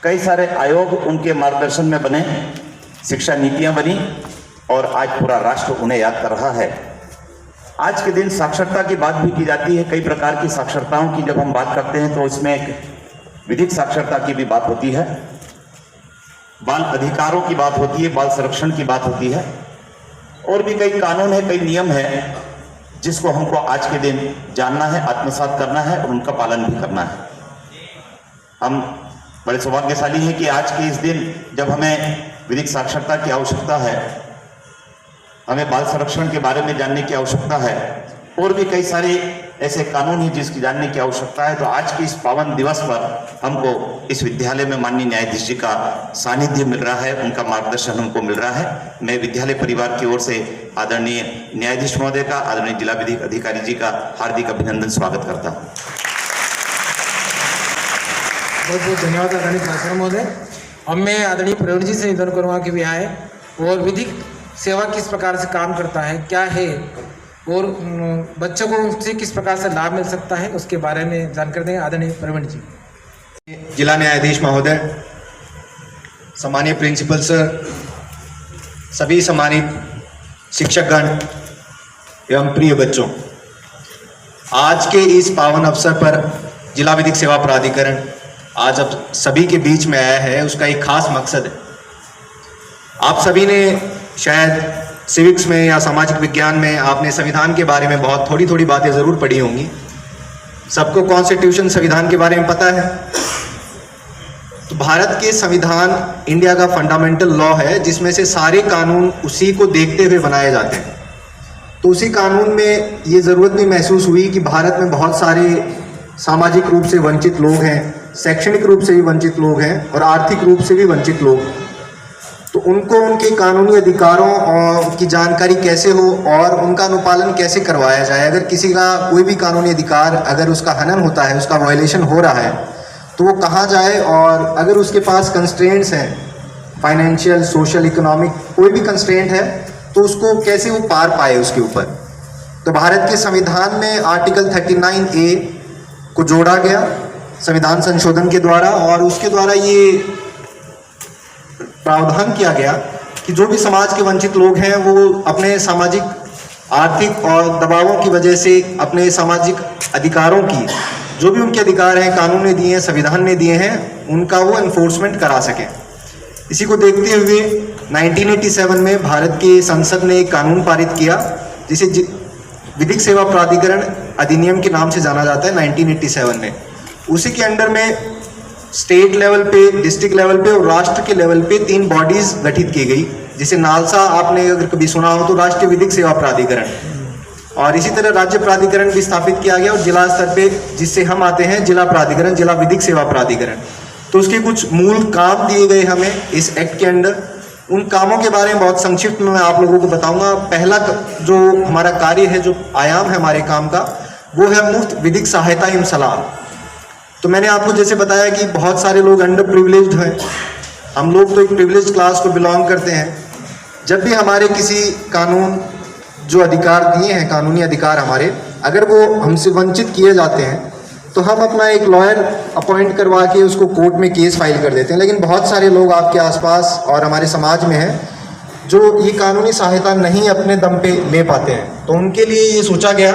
कई सारे आयोग उनके मार्गदर्शन में बने, शिक्षा नीतियां बनी और आज पूरा राष्ट्र उन्हें याद कर रहा है। आज के दिन साक्षरता की बात भी की जाती है। कई प्रकार की साक्षरताओं की जब हम बात करते हैं तो इसमें एक विधिक साक्षरता की भी बात होती है, बाल अधिकारों की बात होती है, बाल संरक्षण की बात होती है, और भी कई कानून है, कई नियम है जिसको हमको आज के दिन जानना है, आत्मसात करना है और उनका पालन भी करना है। हम बड़े सौभाग्यशाली हैं कि आज के इस दिन जब हमें विधिक साक्षरता की आवश्यकता है, हमें बाल संरक्षण के बारे में जानने की आवश्यकता है और भी कई सारे ऐसे कानून हैं जिसकी जानने की आवश्यकता है। तो आज के इस पावन दिवस पर हमको इस विद्यालय में माननीय न्यायाधीश जी का सानिध्य मिल रहा है, उनका मार्गदर्शन हमको मिल रहा है। मैं विद्यालय परिवार की ओर से आदरणीय न्यायाधीश महोदय का, आदरणीय जिला विधिक अधिकारी जी का हार्दिक अभिनंदन स्वागत करता हूँ। बहुत बहुत धन्यवाद आदरणीय ट्रांसफर महोदय। अब मैं आदरणीय प्रवीण जी से निवेदन करूँगा कि भी आए और विधिक सेवा किस प्रकार से काम करता है, क्या है और बच्चों को उससे किस प्रकार से लाभ मिल सकता है, उसके बारे में जानकारी देंगे आदरणीय प्रवीण जी। जिला न्यायाधीश महोदय, सम्मानीय प्रिंसिपल सर, सभी सम्मानित शिक्षकगण एवं प्रिय बच्चों, आज के इस पावन अवसर पर जिला विधिक सेवा प्राधिकरण आज अब सभी के बीच में आया है। उसका एक खास मकसद है। आप सभी ने शायद सिविक्स में या सामाजिक विज्ञान में आपने संविधान के बारे में बहुत थोड़ी थोड़ी बातें ज़रूर पढ़ी होंगी। सबको कॉन्स्टिट्यूशन संविधान के बारे में पता है। तो भारत के संविधान इंडिया का फंडामेंटल लॉ है, जिसमें से सारे कानून उसी को देखते हुए बनाए जाते हैं। तो उसी कानून में ये ज़रूरत भी महसूस हुई कि भारत में बहुत सारे सामाजिक रूप से वंचित लोग हैं, शैक्षणिक रूप से भी वंचित लोग हैं और आर्थिक रूप से भी वंचित लोग। तो उनको उनके कानूनी अधिकारों और की जानकारी कैसे हो और उनका अनुपालन कैसे करवाया जाए। अगर किसी का कोई भी कानूनी अधिकार अगर उसका हनन होता है, उसका वायलेशन हो रहा है, तो वो कहाँ जाए, और अगर उसके पास कंस्ट्रेंट्स हैं, फाइनेंशियल, सोशल, इकोनॉमिक, कोई भी कंस्ट्रेंट है, तो उसको कैसे वो पार पाए उसके ऊपर। तो भारत के संविधान में आर्टिकल 39A को जोड़ा गया संविधान संशोधन के द्वारा, और उसके द्वारा ये प्रावधान किया गया कि जो भी समाज के वंचित लोग हैं वो अपने सामाजिक, आर्थिक और दबावों की वजह से अपने सामाजिक अधिकारों की, जो भी उनके अधिकार हैं, कानून ने दिए हैं, संविधान ने दिए हैं, उनका वो एनफोर्समेंट करा सकें। इसी को देखते हुए 1987 में भारत के संसद ने एक कानून पारित किया जिसे विधिक सेवा प्राधिकरण अधिनियम के नाम से जाना जाता है 1987 में। उसी के अंडर में स्टेट लेवल पे, डिस्ट्रिक्ट लेवल पे और राष्ट्र के लेवल पे 3 बॉडीज गठित की गई, जिसे नालसा आपने अगर कभी सुना हो तो राष्ट्रीय विधिक सेवा प्राधिकरण, और इसी तरह राज्य प्राधिकरण भी स्थापित किया गया, और जिला स्तर पे जिससे हम आते हैं जिला प्राधिकरण, जिला विधिक सेवा प्राधिकरण। तो उसके कुछ मूल काम दिए गए हमें इस एक्ट के अंडर। उन कामों के बारे में बहुत संक्षिप्त में मैं आप लोगों को बताऊंगा। पहला जो हमारा कार्य है, जो आयाम है हमारे काम का, वो है मुफ्त विधिक सहायता एवं सलाह। तो मैंने आपको जैसे बताया कि बहुत सारे लोग अंडर प्रिविलेज्ड हैं, हम लोग तो एक प्रिविलेज्ड क्लास को बिलोंग करते हैं। जब भी हमारे किसी कानून जो अधिकार दिए हैं, कानूनी अधिकार हमारे, अगर वो हमसे वंचित किए जाते हैं तो हम अपना एक लॉयर अपॉइंट करवा के उसको कोर्ट में केस फाइल कर देते हैं। लेकिन बहुत सारे लोग आपके आसपास और हमारे समाज में हैं जो ये कानूनी सहायता नहीं अपने दम पे ले पाते हैं। तो उनके लिए ये सोचा गया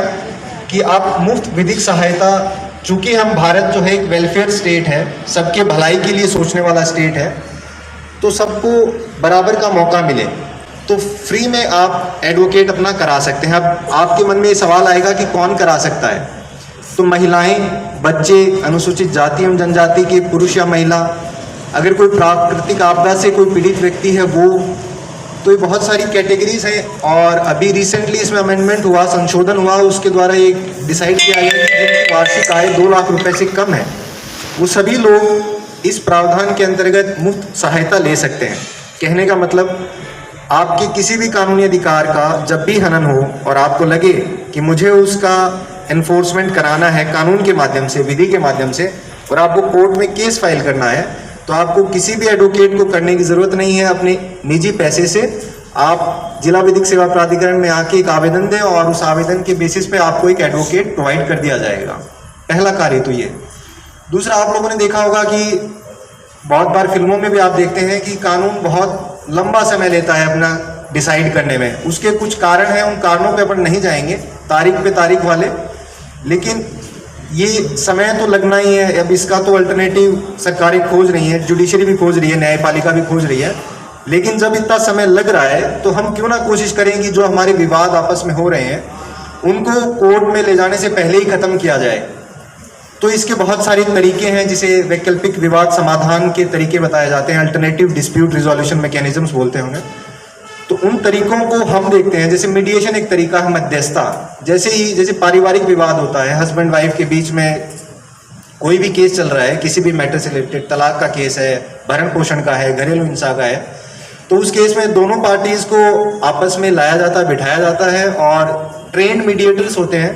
कि आप मुफ्त विधिक सहायता, चूँकि हम भारत जो है एक वेलफेयर स्टेट है, सबके भलाई के लिए सोचने वाला स्टेट है, तो सबको बराबर का मौका मिले, तो फ्री में आप एडवोकेट अपना करा सकते हैं। अब आपके मन में ये सवाल आएगा कि कौन करा सकता है। तो महिलाएं, बच्चे, अनुसूचित जाति एवं जनजाति के पुरुष या महिला, अगर कोई प्राकृतिक आपदा से कोई पीड़ित व्यक्ति है वो, तो ये बहुत सारी कैटेगरीज हैं। और अभी रिसेंटली इसमें अमेंडमेंट हुआ, संशोधन हुआ, उसके द्वारा ये डिसाइड किया गया कि जिनकी वार्षिक आय 2 लाख रुपए से कम है, वो सभी लोग इस प्रावधान के अंतर्गत मुफ्त सहायता ले सकते हैं। कहने का मतलब, आपके किसी भी कानूनी अधिकार का जब भी हनन हो और आपको लगे कि मुझे उसका एनफोर्समेंट कराना है कानून के माध्यम से, विधि के माध्यम से, और आपको कोर्ट में केस फाइल करना है, तो आपको किसी भी एडवोकेट को करने की ज़रूरत नहीं है। अपने निजी पैसे से आप जिला विधिक सेवा प्राधिकरण में आके एक आवेदन दें और उस आवेदन के बेसिस पे आपको एक एडवोकेट प्रोवाइड कर दिया जाएगा। पहला कार्य तो ये। दूसरा, आप लोगों ने देखा होगा कि बहुत बार फिल्मों में भी आप देखते हैं कि कानून बहुत लंबा समय लेता है अपना डिसाइड करने में। उसके कुछ कारण हैं, उन कारणों पे अपन नहीं जाएंगे तारीख पे तारीख वाले, लेकिन ये समय तो लगना ही है। अब इसका तो अल्टरनेटिव सरकारें खोज रही हैं, जुडिशरी भी खोज रही है, न्यायपालिका भी खोज रही है। लेकिन जब इतना समय लग रहा है तो हम क्यों ना कोशिश करें कि जो हमारे विवाद आपस में हो रहे हैं उनको कोर्ट में ले जाने से पहले ही ख़त्म किया जाए। तो इसके बहुत सारे तरीके हैं, जिसे वैकल्पिक विवाद समाधान के तरीके बताए जाते हैं, अल्टरनेटिव डिस्प्यूट रिजोल्यूशन मैकेनिज्म्स बोलते होंगे। तो उन तरीकों को हम देखते हैं। जैसे मीडिएशन एक तरीका है, मध्यस्थता। जैसे पारिवारिक विवाद होता है, हस्बैंड वाइफ के बीच में कोई भी केस चल रहा है, किसी भी मैटर से रिलेटेड, तलाक का केस है, भरण पोषण का है, घरेलू हिंसा का है, तो उस केस में दोनों पार्टीज को आपस में लाया जाता है, बिठाया जाता है, और ट्रेंड मीडिएटर्स होते हैं,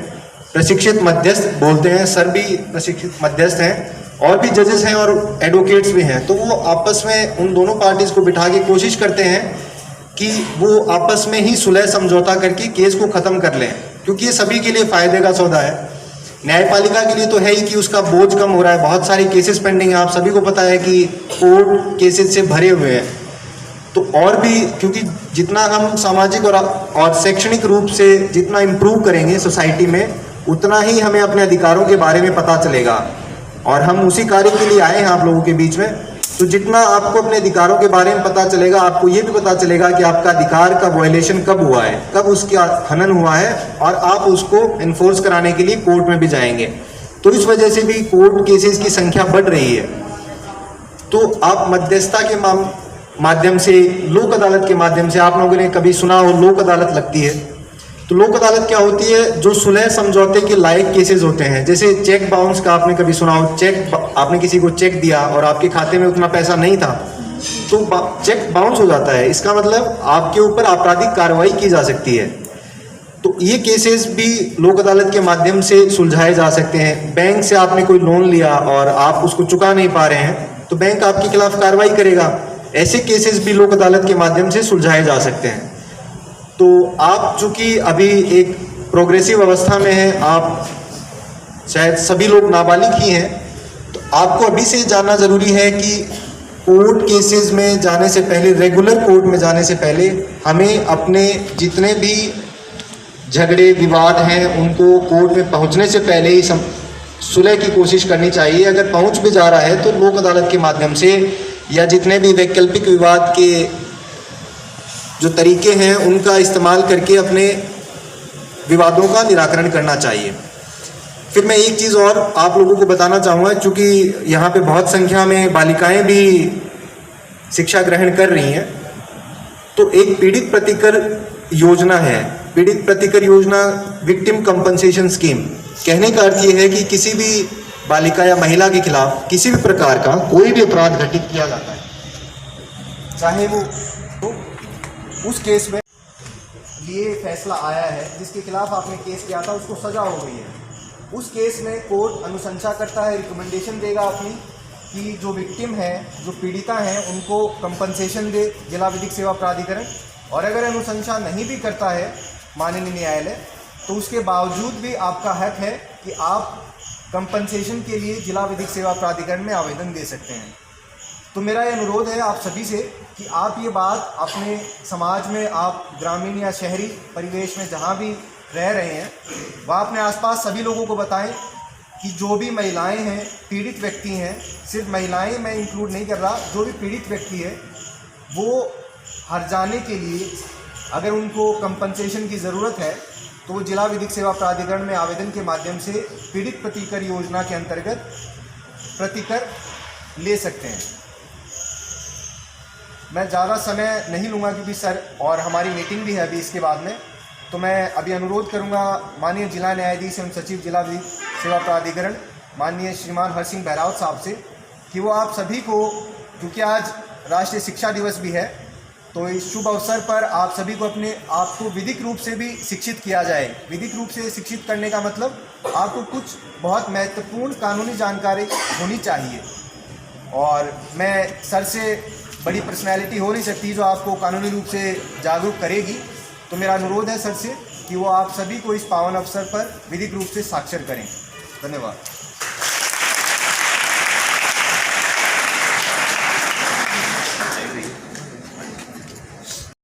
प्रशिक्षित मध्यस्थ बोलते हैं, सर भी प्रशिक्षित मध्यस्थ हैं, और भी जजेस हैं और एडवोकेट्स भी हैं। तो वो आपस में उन दोनों पार्टीज को बिठा के कोशिश करते हैं कि वो आपस में ही सुलह समझौता करके केस को ख़त्म कर लें, क्योंकि ये सभी के लिए फ़ायदे का सौदा है। न्यायपालिका के लिए तो है ही कि उसका बोझ कम हो रहा है, बहुत सारी केसेस पेंडिंग है, आप सभी को पता है कि कोर्ट केसेस से भरे हुए हैं। तो और भी, क्योंकि जितना हम सामाजिक और शैक्षणिक रूप से जितना इम्प्रूव करेंगे सोसाइटी में, उतना ही हमें अपने अधिकारों के बारे में पता चलेगा। और हम उसी कार्य के लिए आए हैं आप लोगों के बीच में। तो जितना आपको अपने अधिकारों के बारे में पता चलेगा, आपको ये भी पता चलेगा कि आपका अधिकार का वायलेशन कब हुआ है, कब उसका हनन हुआ है, और आप उसको इन्फोर्स कराने के लिए कोर्ट में भी जाएंगे। तो इस वजह से भी कोर्ट केसेस की संख्या बढ़ रही है। तो आप मध्यस्थता के माध्यम से, लोक अदालत के माध्यम से, आप लोगों ने कभी सुना हो लोक अदालत लगती है। तो लोक अदालत क्या होती है? जो सुलह समझौते के लायक केसेस होते हैं। जैसे चेक बाउंस का आपने कभी सुना हो, चेक आपने किसी को चेक दिया और आपके खाते में उतना पैसा नहीं था, तो चेक बाउंस हो जाता है। इसका मतलब आपके ऊपर आपराधिक कार्रवाई की जा सकती है। तो ये केसेस भी लोक अदालत के माध्यम से सुलझाए जा सकते हैं। बैंक से आपने कोई लोन लिया और आप उसको चुका नहीं पा रहे हैं, तो बैंक आपके खिलाफ कार्रवाई करेगा। ऐसे केसेस भी लोक अदालत के माध्यम से सुलझाए जा सकते हैं। तो आप चूंकि अभी एक प्रोग्रेसिव अवस्था में हैं, आप शायद सभी लोग नाबालिग ही हैं, तो आपको अभी से जानना ज़रूरी है कि कोर्ट केसेस में जाने से पहले, रेगुलर कोर्ट में जाने से पहले, हमें अपने जितने भी झगड़े विवाद हैं उनको कोर्ट में पहुंचने से पहले ही सुलह की कोशिश करनी चाहिए। अगर पहुंच भी जा रहा है तो लोक अदालत के माध्यम से, या जितने भी वैकल्पिक विवाद के जो तरीके हैं उनका इस्तेमाल करके अपने विवादों का निराकरण करना चाहिए। फिर मैं एक चीज़ और आप लोगों को बताना चाहूँगा, चूँकि यहाँ पे बहुत संख्या में बालिकाएं भी शिक्षा ग्रहण कर रही हैं, तो एक पीड़ित प्रतिकर योजना है। पीड़ित प्रतिकर योजना, विक्टिम कंपनसेशन स्कीम। कहने का अर्थ ये है कि किसी भी बालिका या महिला के खिलाफ किसी भी प्रकार का कोई भी अपराध घटित किया जाता है, चाहे वो तो उस केस में ये फैसला आया है जिसके खिलाफ आपने केस किया था, उसको सजा हो गई है। उस केस में कोर्ट अनुशंसा करता है, रिकमेंडेशन देगा अपनी, कि जो विक्टिम है, जो पीड़िता हैं, उनको कंपनसेशन दे जिला विधिक सेवा प्राधिकरण। और अगर अनुशंसा नहीं भी करता है माननीय न्यायालय, तो उसके बावजूद भी आपका हक है कि आप कंपनसेशन के लिए जिला विधिक सेवा प्राधिकरण में आवेदन दे सकते हैं। तो मेरा ये अनुरोध है आप सभी से कि आप ये बात अपने समाज में, आप ग्रामीण या शहरी परिवेश में जहाँ भी रह रहे हैं, वहाँ अपने आसपास सभी लोगों को बताएं कि जो भी महिलाएं हैं, पीड़ित व्यक्ति हैं, सिर्फ महिलाएं मैं इंक्लूड नहीं कर रहा, जो भी पीड़ित व्यक्ति है वो हर जाने के लिए अगर उनको कंपनसेशन की ज़रूरत है तो वो जिला विधिक सेवा प्राधिकरण में आवेदन के माध्यम से पीड़ित प्रतिकर योजना के अंतर्गत प्रतिकर ले सकते हैं। मैं ज़्यादा समय नहीं लूँगा क्योंकि सर और हमारी मीटिंग भी है अभी इसके बाद में, तो मैं अभी अनुरोध करूँगा माननीय जिला न्यायाधीश एवं सचिव जिला विधिक सेवा प्राधिकरण माननीय श्रीमान हर सिंह बहरावत साहब से कि वो आप सभी को, क्योंकि आज राष्ट्रीय शिक्षा दिवस भी है, तो इस शुभ अवसर पर आप सभी को अपने आप को विधिक रूप से भी शिक्षित किया जाए। विधिक रूप से शिक्षित करने का मतलब आपको कुछ बहुत महत्वपूर्ण कानूनी जानकारी होनी चाहिए। और मैं सर से बड़ी पर्सनैलिटी हो नहीं सकती जो आपको कानूनी रूप से जागरूक करेगी, तो मेरा अनुरोध है सर से कि वो आप सभी को इस पावन अवसर पर विधिक रूप से साक्षर करें। धन्यवाद।